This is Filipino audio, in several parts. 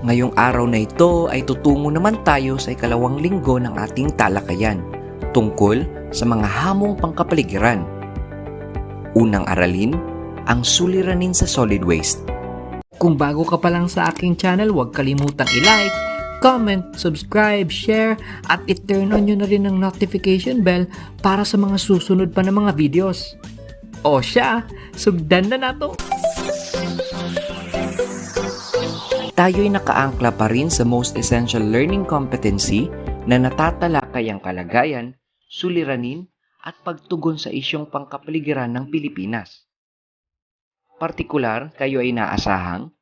Ngayong araw na ito ay tutungo naman tayo sa ikalawang linggo ng ating talakayan tungkol sa mga hamong pangkapaligiran. Unang aralin, ang suliranin sa solid waste. Kung bago ka pa lang sa aking channel, huwag kalimutang i-like, comment, subscribe, share, at i-turn on nyo na rin ang notification bell para sa mga susunod pa na mga videos. O siya, sugdan na nato! Tayo'y nakaangkla pa rin sa most essential learning competency na natatalakay ang kalagayan, suliranin, at pagtugon sa isyong pangkapaligiran ng Pilipinas. Partikular, kayo ay naasahang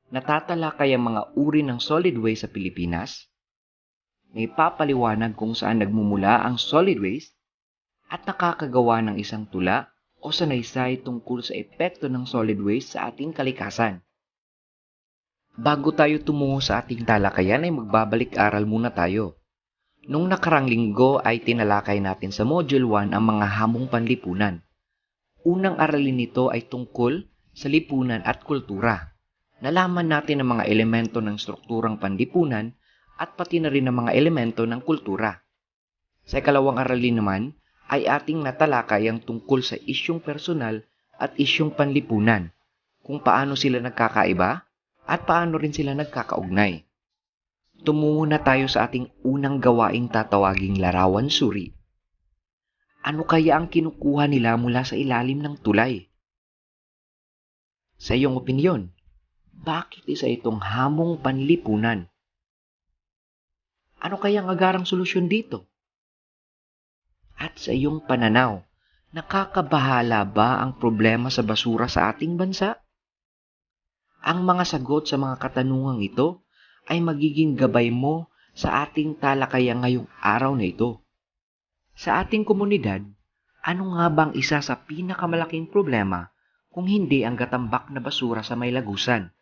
natatalakay ang mga uri ng solid waste sa Pilipinas, may papaliwanag kung saan nagmumula ang solid waste, at nakakagawa ng isang tula o sanaysay tungkol sa epekto ng solid waste sa ating kalikasan. Bago tayo tumungo sa ating talakayan ay magbabalik-aral muna tayo. Nung nakarang linggo ay tinalakay natin sa Module 1 ang mga hamong panlipunan. Unang aralin nito ay tungkol sa lipunan at kultura. Nalaman natin ang mga elemento ng strukturang panlipunan at pati na rin ang mga elemento ng kultura. Sa ikalawang aralin naman ay ating natalakay ang tungkol sa isyong personal at isyong panlipunan, kung paano sila nagkakaiba at paano rin sila nagkakaugnay. Tumungo na tayo sa ating unang gawaing tatawaging larawan suri. Ano kaya ang kinukuha nila mula sa ilalim ng tulay? Sa iyong opinyon, bakit isa itong hamong panlipunan? Ano kaya ang agarang solusyon dito? At sa iyong pananaw, nakakabahala ba ang problema sa basura sa ating bansa? Ang mga sagot sa mga katanungang ito ay magiging gabay mo sa ating talakayan ngayong araw na ito. Sa ating komunidad, ano nga bang isa sa pinakamalaking problema kung hindi ang gatambak na basura sa may lagusan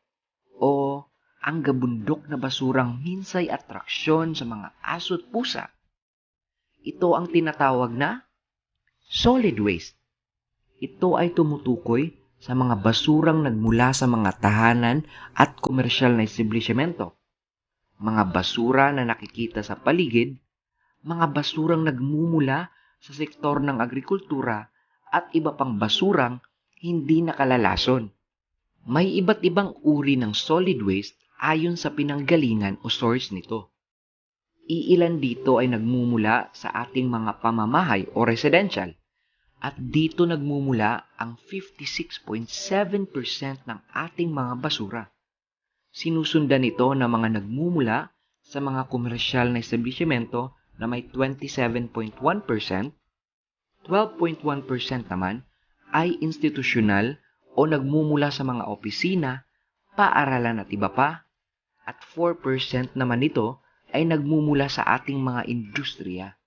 o ang gabundok na basurang minsay atraksyon sa mga aso at pusa? Ito ang tinatawag na solid waste. Ito ay tumutukoy sa mga basurang nagmula sa mga tahanan at komersyal na establishmento, mga basura na nakikita sa paligid, mga basurang nagmumula sa sektor ng agrikultura at iba pang basurang hindi nakalalason. May iba't ibang uri ng solid waste ayon sa pinanggalingan o source nito. Iilan dito ay nagmumula sa ating mga pamamahay o residential, at dito nagmumula ang 56.7% ng ating mga basura. Sinusundan ito ng mga nagmumula sa mga komersyal na establishmento na may 27.1%, 12.1% naman ay institusyonal o nagmumula sa mga opisina, paaralan at iba pa, at 4% naman ito ay nagmumula sa ating mga industriya.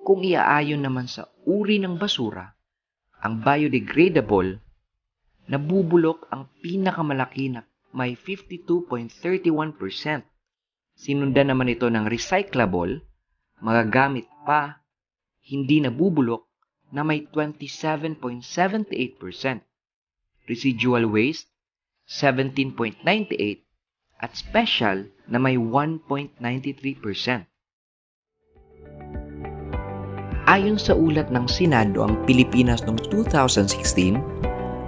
Kung iaayon naman sa uri ng basura, ang biodegradable, nabubulok ang pinakamalaki na may 52.31%. Sinundan naman ito ng recyclable, magagamit pa, hindi nabubulok na may 27.78%. Residual waste, 17.98%, at special na may 1.93%. Ayon sa ulat ng Senado ang Pilipinas noong 2016,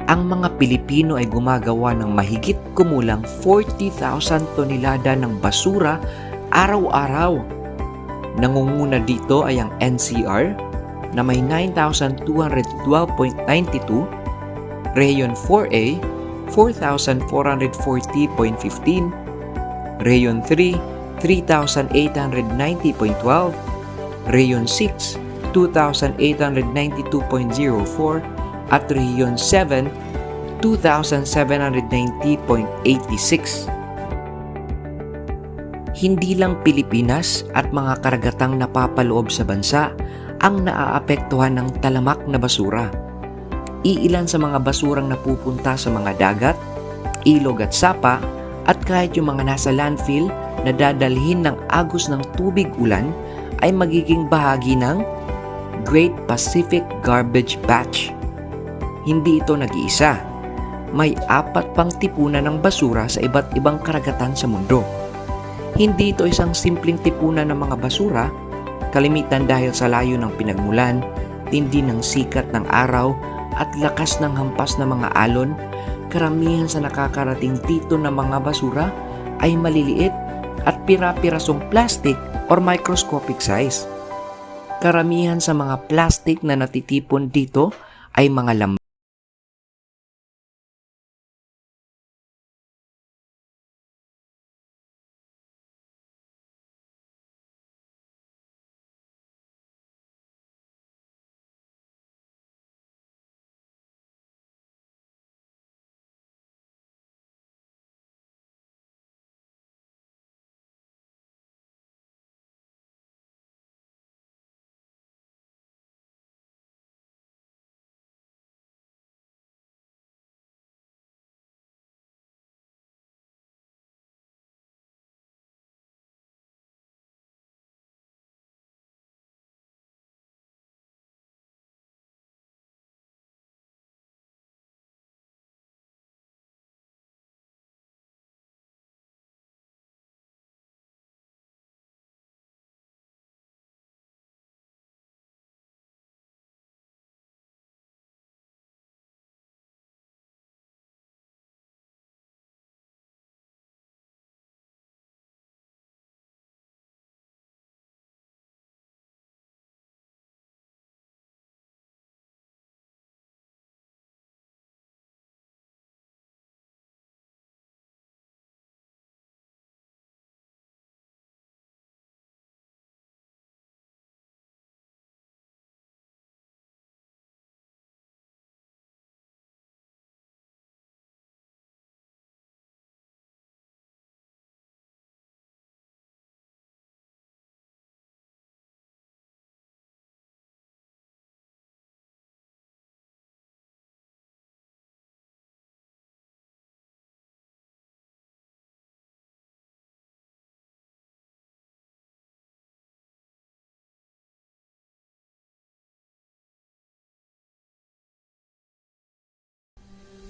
ang mga Pilipino ay gumagawa ng mahigit kumulang 40,000 tonelada ng basura araw-araw. Nangunguna dito ay ang NCR na may 9,212.92, Rayon 4A 4,440.15, Rayon 3 3,890.12, Rayon 6 2,892.04 at Rayon 7 2,790.86. Hindi lang Pilipinas at mga karagatang napapaloob sa bansa ang naaapektuhan ng talamak na basura. Iilan sa mga basurang napupunta sa mga dagat, ilog at sapa, at kahit yung mga nasa landfill na dadalhin ng agos ng tubig ulan ay magiging bahagi ng Great Pacific Garbage Patch. Hindi ito nag-iisa. may 4 pang tipunan ng basura sa iba't ibang karagatan sa mundo. Hindi ito isang simpleng tipunan ng mga basura, kalimitan dahil sa layo ng pinagmulan, tindi ng sikat ng araw at lakas ng hampas ng mga alon. Karamihan sa nakakarating dito ng mga basura ay maliliit at pira-pirasong plastic or microscopic size. Karamihan sa mga plastic na natitipon dito ay mga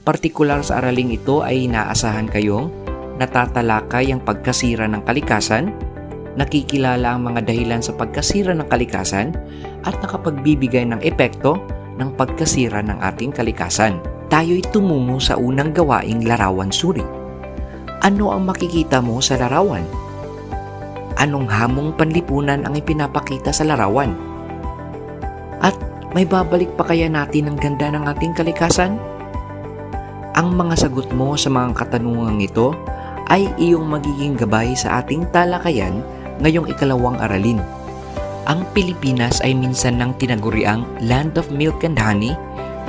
partikular sa araling ito ay inaasahan kayong natatalakay ang pagkasira ng kalikasan, nakikilala ang mga dahilan sa pagkasira ng kalikasan at nakapagbibigay ng epekto ng pagkasira ng ating kalikasan. Tayo'y tumungo sa unang gawaing larawan suri. Ano ang makikita mo sa larawan? Anong hamong panlipunan ang ipinapakita sa larawan? At may babalik pa kaya natin ang ganda ng ating kalikasan? Ang mga sagot mo sa mga katanungang ito ay iyong magiging gabay sa ating talakayan ngayong ikalawang aralin. Ang Pilipinas ay minsan nang tinaguriang Land of Milk and Honey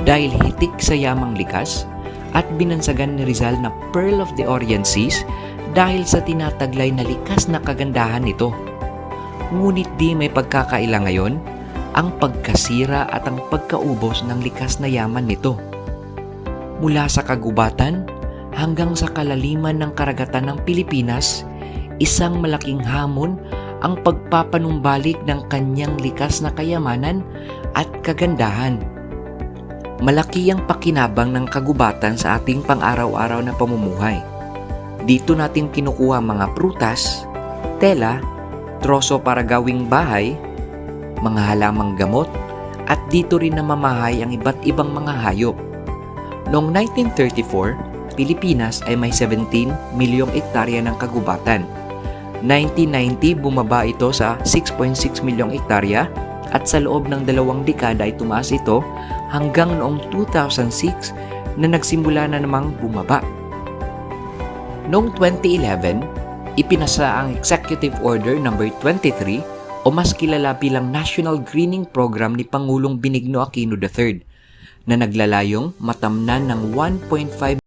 dahil hitik sa yamang likas at binansagan ni Rizal na Pearl of the Orient Seas dahil sa tinataglay na likas na kagandahan nito. Ngunit di may pagkakaila ngayon ang pagkasira at ang pagkaubos ng likas na yaman nito. Mula sa kagubatan hanggang sa kalaliman ng karagatan ng Pilipinas, isang malaking hamon ang pagpapanumbalik ng kanyang likas na kayamanan at kagandahan. Malaki ang pakinabang ng kagubatan sa ating pang-araw-araw na pamumuhay. Dito natin kinukuha mga prutas, tela, troso para gawing bahay, mga halamang gamot, at dito rin namamahay ang iba't ibang mga hayop. Noong 1934, Pilipinas ay may 17 milyong ektarya ng kagubatan. 1990, bumaba ito sa 6.6 milyong ektarya at sa loob ng 2 dekada ay tumaas ito hanggang noong 2006 na nagsimula na namang bumaba. Noong 2011, ipinasa ang Executive Order No. 23 o mas kilala bilang National Greening Program ni Pangulong Benigno Aquino III na naglalayong matamnan ng 1.5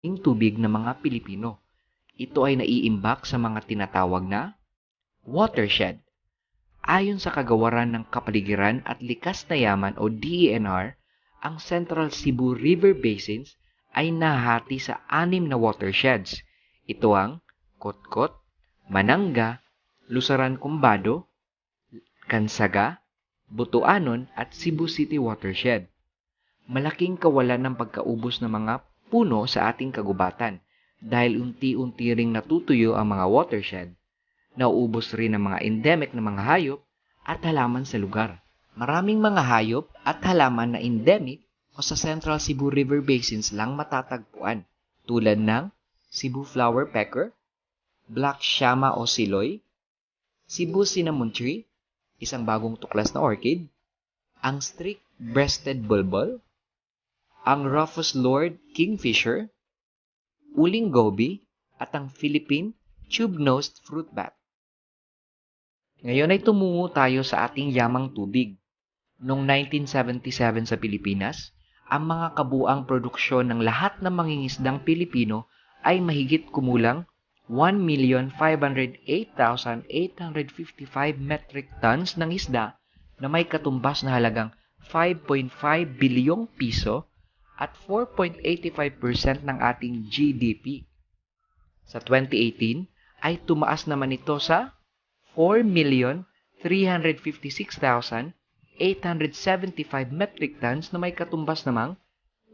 tubig ng mga Pilipino. Ito ay naiimbak sa mga tinatawag na watershed. Ayon sa Kagawaran ng Kapaligiran at Likas na Yaman o DENR, ang Central Cebu River Basins ay nahati sa 6 na watersheds. Ito ang Kotkot, Mananga, Lusaran Cumbado, Kansaga, Butuanon at Cebu City Watershed. Malaking kawalan ng pagkaubos ng mga puno sa ating kagubatan dahil unti-unti ring natutuyo ang mga watershed. Nauubos rin ang mga endemic na mga hayop at halaman sa lugar. Maraming mga hayop at halaman na endemic o sa Central Cebu River Basins lang matatagpuan tulad ng Cebu Flower Pecker, Black Shama o Siloy, Cebu Cinnamon Tree, isang bagong tuklas na orchid, ang Streak-breasted Bulbul, ang Rufous Lord Kingfisher, Uling Goby, at ang Philippine Tube-nosed Fruit Bat. Ngayon ay tumungo tayo sa ating yamang tubig. Noong 1977 sa Pilipinas, ang mga kabuang produksyon ng lahat ng mangingisdang Pilipino ay mahigit kumulang 1,508,855 metric tons ng isda na may katumbas na halagang 5.5 bilyong piso at 4.85% ng ating GDP. Sa 2018 ay tumaas naman ito sa 4,356,875 metric tons na may katumbas namang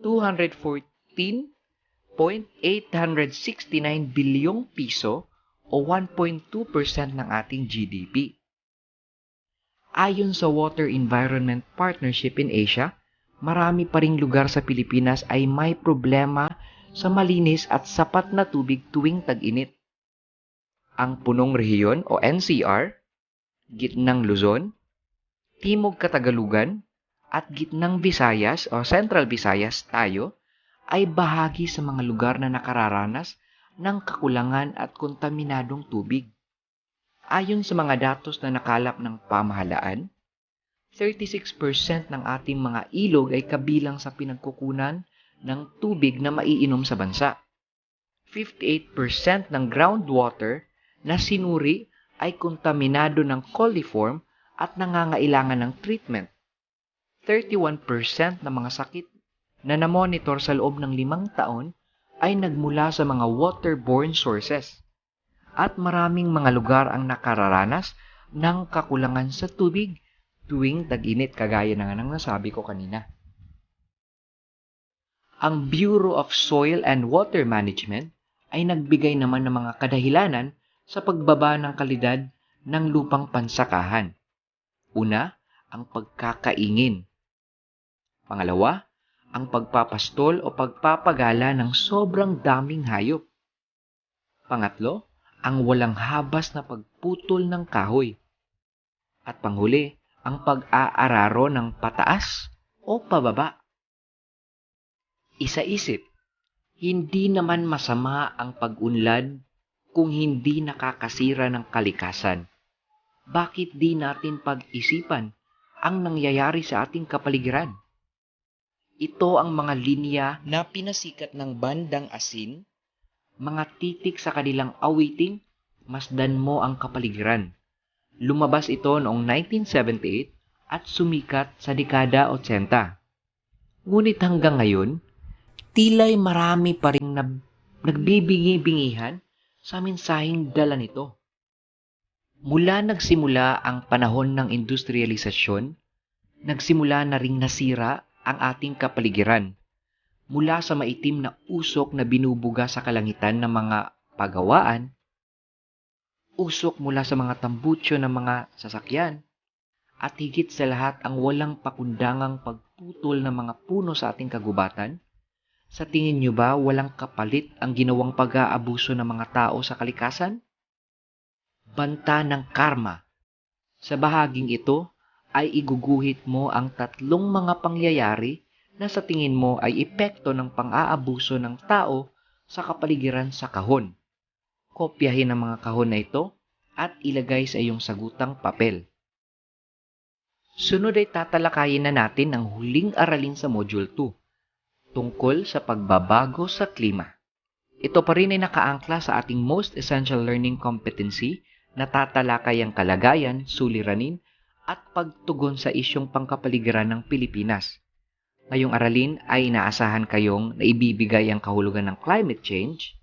214.869 bilyong piso o 1.2% ng ating GDP. Ayon sa Water Environment Partnership in Asia, marami pa ring lugar sa Pilipinas ay may problema sa malinis at sapat na tubig tuwing tag-init. Ang Punong Rehiyon o NCR, Gitnang Luzon, Timog Katagalugan, at Gitnang Visayas o Central Visayas tayo ay bahagi sa mga lugar na nakararanas ng kakulangan at kontaminadong tubig. Ayon sa mga datos na nakalap ng pamahalaan, 36% ng ating mga ilog ay kabilang sa pinagkukunan ng tubig na maiinom sa bansa. 58% ng groundwater na sinuri ay kontaminado ng coliform at nangangailangan ng treatment. 31% ng mga sakit na namonitor sa loob ng 5 taon ay nagmula sa mga waterborne sources. At maraming mga lugar ang nakararanas ng kakulangan sa tubig tuwing tag-init kagaya na nga ng nasabi ko kanina. Ang Bureau of Soil and Water Management ay nagbigay naman ng mga kadahilanan sa pagbaba ng kalidad ng lupang pansakahan. Una, ang pagkakaingin. Pangalawa, ang pagpapastol o pagpapagala ng sobrang daming hayop. Pangatlo, ang walang habas na pagputol ng kahoy. At panghuli, ang pag-aararo ng pataas o pababa. Isa-isip, hindi naman masama ang pag-unlad kung hindi nakakasira ng kalikasan. Bakit di natin pag-isipan ang nangyayari sa ating kapaligiran? Ito ang mga linya na pinasikat ng bandang asin, mga titik sa kanilang awiting, masdan mo ang kapaligiran. Lumabas ito noong 1978 at sumikat sa dekada 80. Ngunit hanggang ngayon, tila'y marami pa rin nagbibingi-bingihan sa mensaheng dala nito. Mula nagsimula ang panahon ng industrialisasyon, nagsimula na ring nasira ang ating kapaligiran. Mula sa maitim na usok na binubuga sa kalangitan ng mga pagawaan, usok mula sa mga tambutsyo ng mga sasakyan, at higit sa lahat ang walang pakundangang pagputol ng mga puno sa ating kagubatan. Sa tingin nyo ba walang kapalit ang ginawang pag-aabuso ng mga tao sa kalikasan? Banta ng karma. Sa bahaging ito ay iguguhit mo ang 3 mga pangyayari na sa tingin mo ay epekto ng pang-aabuso ng tao sa kapaligiran sa kahon. Kopyahin ang mga kahon na ito at ilagay sa iyong sagutang papel. Sunod ay tatalakayin na natin ang huling aralin sa Module 2 tungkol sa pagbabago sa klima. Ito pa rin ay nakaangkla sa ating most essential learning competency na tatalakay ang kalagayan, suliranin, at pagtugon sa isyong pangkapaligiran ng Pilipinas. Ngayong aralin ay inaasahan kayong naibibigay ang kahulugan ng climate change,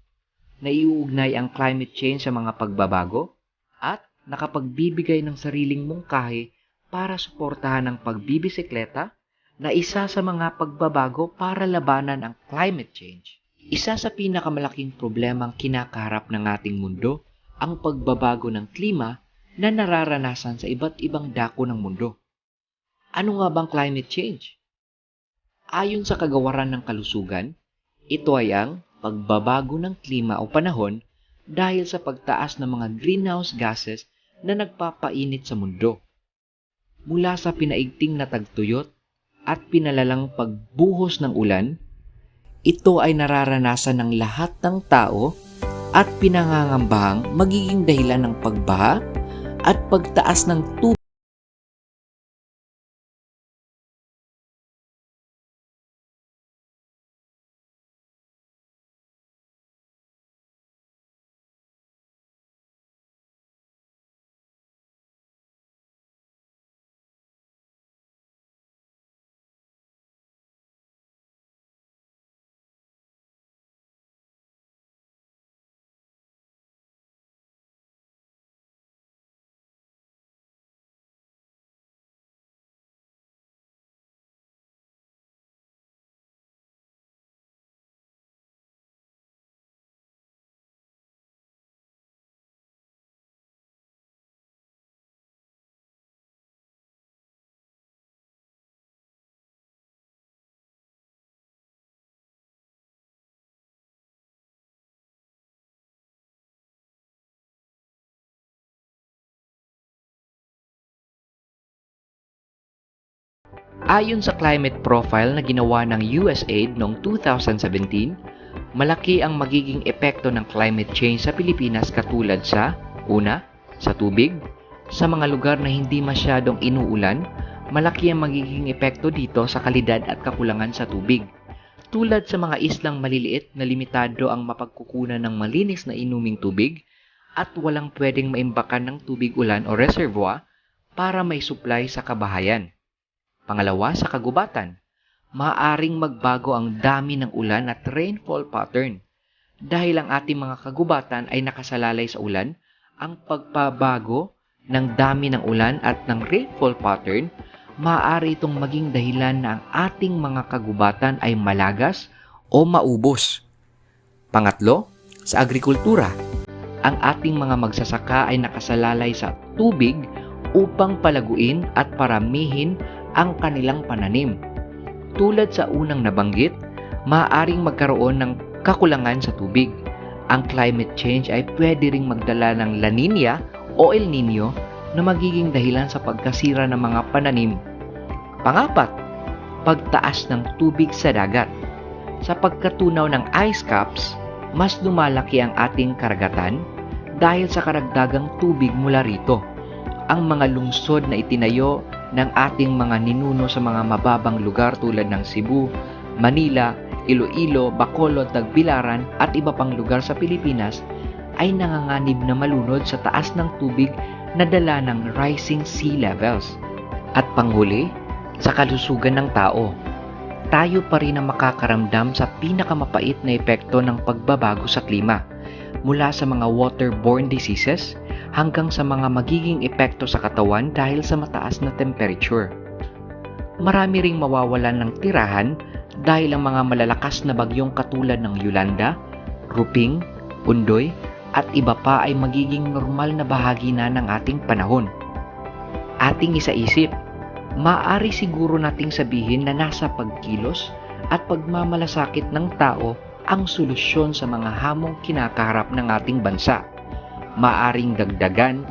naiuugnay ang climate change sa mga pagbabago, at nakapagbibigay ng sariling mungkahi para suportahan ang pagbibisikleta na isa sa mga pagbabago para labanan ang climate change. Isa sa pinakamalaking problemang kinakaharap ng ating mundo ang pagbabago ng klima na nararanasan sa iba't ibang dako ng mundo. Ano nga bang climate change? Ayon sa kagawaran ng kalusugan, ito ay ang pagbabago ng klima o panahon dahil sa pagtaas ng mga greenhouse gases na nagpapainit sa mundo. Mula sa pinaigting na tagtuyot at pinalalang pagbuhos ng ulan, ito ay nararanasan ng lahat ng tao at pinangangambahang magiging dahilan ng pagbaha at pagtaas ng tubig. Ayon sa climate profile na ginawa ng USAID noong 2017, malaki ang magiging epekto ng climate change sa Pilipinas katulad sa una, sa tubig. Sa mga lugar na hindi masyadong inuulan, malaki ang magiging epekto dito sa kalidad at kakulangan sa tubig. Tulad sa mga islang maliliit na limitado ang mapagkukunan ng malinis na inuming tubig at walang pwedeng maimbakan ng tubig ulan o reservoir para may supply sa kabahayan. Pangalawa, sa kagubatan, maaaring magbago ang dami ng ulan at rainfall pattern. Dahil ang ating mga kagubatan ay nakasalalay sa ulan, ang pagbabago ng dami ng ulan at ng rainfall pattern, maaari itong maging dahilan na ang ating mga kagubatan ay malagas o maubos. Pangatlo, sa agrikultura, ang ating mga magsasaka ay nakasalalay sa tubig upang palaguin at paramihin ang kanilang pananim. Tulad sa unang nabanggit, maaaring magkaroon ng kakulangan sa tubig. Ang climate change ay pwede ring magdala ng La Nina o El Nino na magiging dahilan sa pagkasira ng mga pananim. Pangapat, pagtaas ng tubig sa dagat. Sa pagkatunaw ng ice caps, mas lumalaki ang ating karagatan dahil sa karagdagang tubig mula rito. Ang mga lungsod na itinayo ng ating mga ninuno sa mga mababang lugar tulad ng Cebu, Manila, Iloilo, Bacolod, Tagbilaran at iba pang lugar sa Pilipinas ay nanganganib na malunod sa taas ng tubig na dala ng rising sea levels. At panghuli, sa kalusugan ng tao, tayo pa rin ang makakaramdam sa pinakamapait na epekto ng pagbabago sa klima, mula sa mga waterborne diseases hanggang sa mga magiging epekto sa katawan dahil sa mataas na temperature. Marami ring mawawalan ng tirahan dahil ang mga malalakas na bagyong katulad ng Yolanda, Ruping, Undoy at iba pa ay magiging normal na bahagi na ng ating panahon. Ating isaisip, maaari siguro nating sabihin na nasa pagkilos at pagmamalasakit ng tao ang solusyon sa mga hamong kinakaharap ng ating bansa. Maaring dagdagan,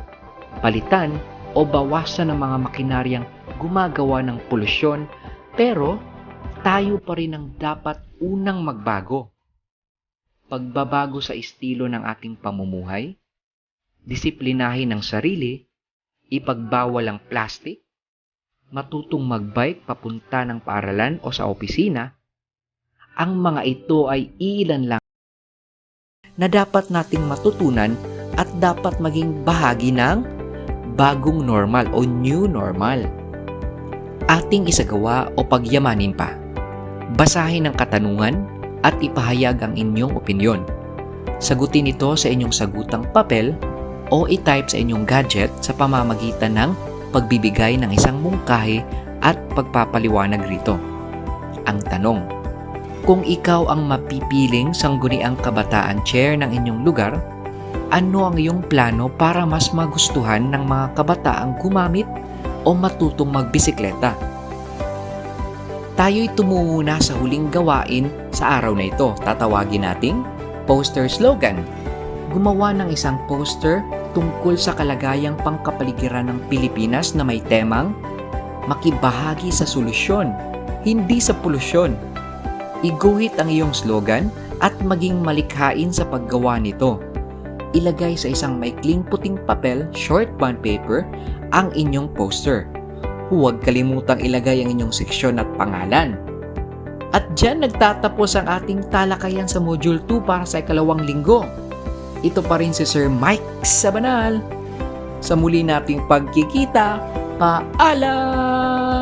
palitan o bawasan ng mga makinaryang gumagawa ng polusyon, pero tayo pa rin ang dapat unang magbago. Pagbabago sa estilo ng ating pamumuhay, disiplinahin ang sarili, ipagbawal ang plastic, matutong magbike papunta ng paaralan o sa opisina. Ang mga ito ay ilan lang na dapat nating matutunan at dapat maging bahagi ng bagong normal o new normal. Ating isagawa o pagyamanin pa. Basahin ang katanungan at ipahayag ang inyong opinyon. Sagutin ito sa inyong sagutang papel o i-type sa inyong gadget sa pamamagitan ng pagbibigay ng isang mungkahi at pagpapaliwanag rito. Ang tanong, kung ikaw ang mapipiling sangguniang kabataan chair ng inyong lugar, ano ang iyong plano para mas magustuhan ng mga kabataang gumamit o matutong magbisikleta? Tayo'y tumungo na sa huling gawain sa araw na ito. Tatawagin nating poster slogan. Gumawa ng isang poster tungkol sa kalagayang pangkapaligiran ng Pilipinas na may temang makibahagi sa solusyon, hindi sa polusyon. Iguhit ang iyong slogan at maging malikhain sa paggawa nito. Ilagay sa isang maikling puting papel, short bond paper, ang inyong poster. Huwag kalimutang ilagay ang inyong seksyon at pangalan. At dyan nagtatapos ang ating talakayan sa Module 2 para sa ikalawang linggo. Ito pa rin si Sir Mike Sabanal. Sa muli nating pagkikita, paalam!